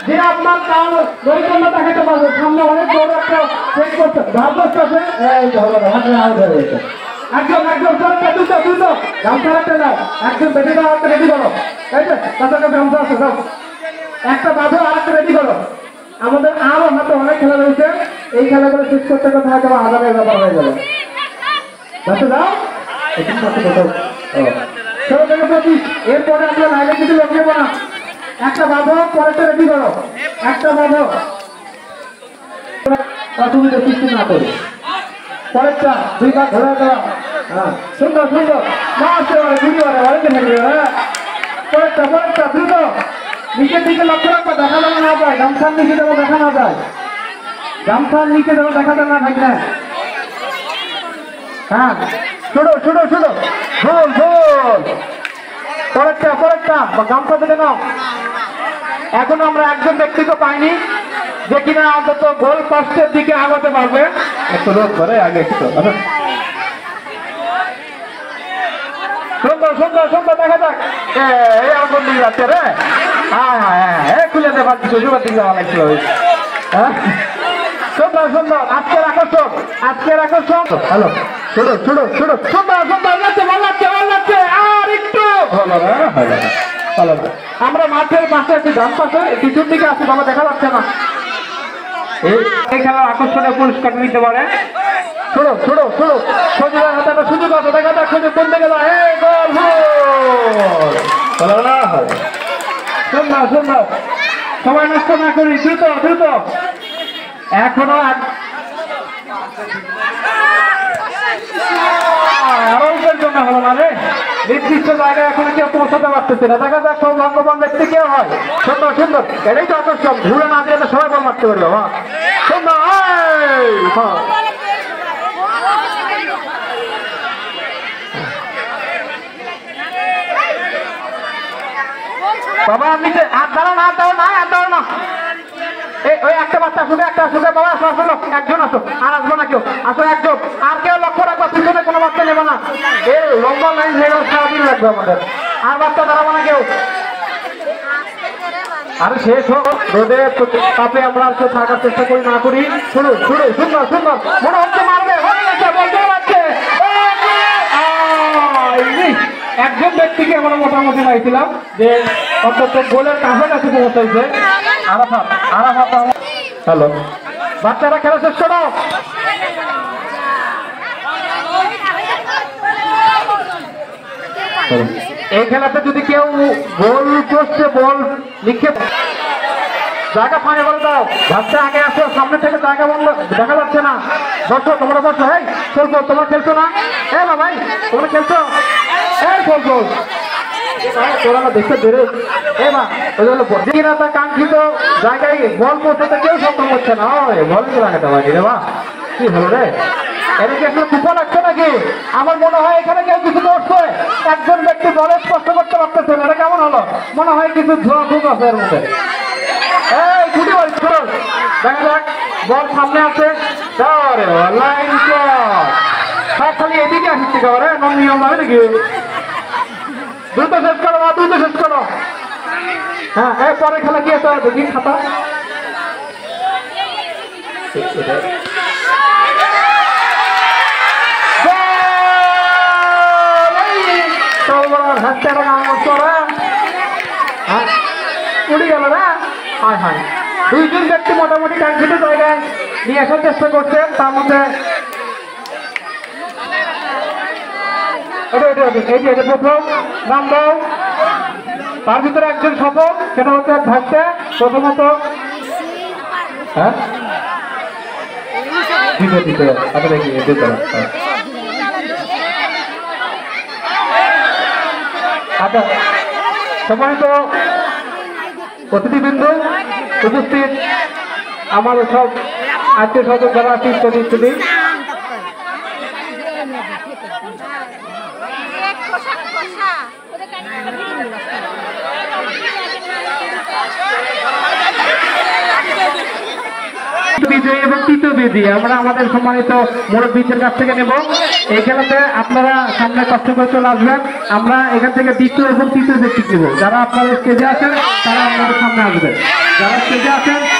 যে আপনার তার নৈপুণ্য দেখাতে পারবে। সামনে অনেক বড় একটা চেক করতে ধারগ্রস্ত আছে। একজন একজন দুটো গামছা রাখতে দাও। একজন বেঁধে দাও, একটা রেডি করো। তাই তো তাদের কাছে গামছা আছে সব। একটা বাঁধো আর একটা রেডি করো। আমাদের আরো হাতে অনেক খেলা রয়েছে। এই খেলাগুলো শেষ করতে করতে হয়তো হাজারের ব্যাপার হয়ে যাবে। যাতে দাও এরপরে আমরা লাইনে কিছু লোক নেবো না। একটা বাঁধো, পরেরটা রেডি করো। একটা বাঁধো, অসুবিধা সৃষ্টি না করে পরেরটা দুইবার ধরে দেওয়া। হ্যাঁ, সুন্দর সুন্দর পরেরটা পরেরটা দ্রুত নিচের দিকে লক্ষ্য রাখবা, দেখা যেন না যায়। গামছার নিচে যেন দেখা না যায়। গামছার নিচে যেন দেখা যেন না থাকে। হ্যাঁ, ছোটো ছোটো ছোটো ভুল ভুল। পরেরটা পরেরটা গামছা থেকে নাও। এখনো আমরা একজন ব্যক্তিকে পাইনি যে কিনা অন্তত গোল পোস্টের দিকে আগাতে পারবে। একটু রোধ করে আগে একটু সুন্দর সুন্দর সুন্দর দেখা যাক। এই আগুন দিকে যাচ্ছে রে। হ্যাঁ হ্যাঁ হ্যাঁ, খুলে দেবার সুযোগ দিকে যাওয়া লাগছিল। হ্যাঁ, সুন্দর সুন্দর। আজকের আকর্ষণ, আজকের আকর্ষণ। হ্যালো, ছোটো ছোটো ছোটো সুন্দর সুন্দর লাগছে, ভালো লাগছে ভালো লাগছে। আর একটু ভালো ভালো ভালো। আমরা মাঠের পাশে আছি, ডান পাশে পিছন দিকে আছি, বাবা দেখা যাচ্ছে না। এই খেলার আকর্ষণীয় পুরস্কার নিতে পারে। ছোড়ো ছোড়ো ছোড়ো, সজীবের হাতে একটা সুযোগ আছে, দেখা যাক সুযোগ কোন দিকে যায়। এই গোল সুন্দর সুন্দর। সবাই নষ্ট না করি, দ্রুত দ্রুত। এখনো অল্পের জন্য হলো না রে। নির্দিষ্ট জায়গায় এখন কেউ পৌঁছাতে পারতেছে না। দেখা যাক সৌভাগ্যবান ব্যক্তি কেউ হয়। সুন্দর সুন্দর, এটাই তো আকর্ষণ। ঘুরে না দিয়ে সবাই বল মারতে পারবে। সুন্দর বাবা, আপনি হাত দাঁড়াও না, হাত দাও না, হাত দাও না। ওই একটা বাচ্চা আসুকে, একটা আসুকে। বাবা আসো আসো, একজন আসো, আর আসবো না কেউ। আসো একজন, আর কেউ লক্ষ্য রাখবো পিছনে কোনো বাচ্চা নেবো না। এই লম্বা লাইন হয়ে গেল, সারাদিন লাগবে আমাদের। আর বাচ্চা দাঁড়াবো না কেউ। আরে শেষ হোক, রোদে তাপে আমরা থাকার চেষ্টা করি না করি। শুরু শুরু সুন্দর সুন্দর, মনে হচ্ছে মারবে, হয়ে গেছে, বলতে পারছে। একজন ব্যক্তিকে আমরা মোটামুটি পাইছিলাম যে অন্তত গোলের কাছাকাছি পৌঁছাইছে। আরাফাত আরাফাত। হ্যালো, বাচ্চারা খেলা শেষ করো। এই খেলাতে যদি কেউ গোল পোস্টে বল নিক্ষেপ, জায়গা ফাঁকা করে দাও। বাচ্চা আগে আসো, সামনে থেকে জায়গা বন্ধ, দেখা যাচ্ছে না। বসো, তোমরা বসো। এই খেলছো, তোমরা খেলছো না? এ ভাই, তোমরা খেলছো? এই খেলছো তোরা দেখতে বেরো। এ মা, ওই জন্য কাঙ্ক্ষিত জায়গায় বল পৌঁছাতে কেউ সক্ষম হচ্ছে না। বল লাগাতে পারি রে। বা কি হলো রে, এটা কি আসলে কুপন লাগছে নাকি? আমার মনে হয় এখানে কেউ কিছু করছে। একজন ব্যক্তি বলে স্পষ্ট করতে পারতেছে না। এটা কেমন হলো? মনে হয় কিছু ধোয়া ফুক আছে এর মধ্যে। এই ছুটি বল, চল দেখা যাক। বল সামনে আছে, লাইন সব খালি এদিকে আসছে খাবার। নিয়ম হবে নাকি? দ্রুত শেষ করো, দ্রুত শেষ করো। হ্যাঁ, এই পরে খেলা কি আছে দেখি খাতা। উড়ে গেল না? হায় হায়, দুইজন ব্যক্তি মোটামুটি কাঙ্ক্ষিত জায়গায় নিয়ে আসার চেষ্টা করছেন। তার মধ্যে প্রথম নাম দাও, তার ভিতরে একজন সফল, সেটা হচ্ছে ভাষা। প্রথমত হ্যাঁ আচ্ছা, সম্মানিত অতিথিবৃন্দ, উপস্থিত আমার সব আত্মীয় স্বজন যারা আছে ইত্যাদি ইত্যাদি। বিজয়ী এবং তৃতীয় বিজয়ী আমরা আমাদের সম্মানিত মুরব্বীদের কাছ থেকে নেব। এই খেলাতে আপনারা সামনে কষ্ট করে চলে আসবেন। আমরা এখান থেকে দ্বিতীয় এবং তৃতীয় ব্যক্তি নেব। যারা আপনাদের স্টেজে আছেন তারা আপনাদের সামনে আসবেন। যারা স্টেজে আছেন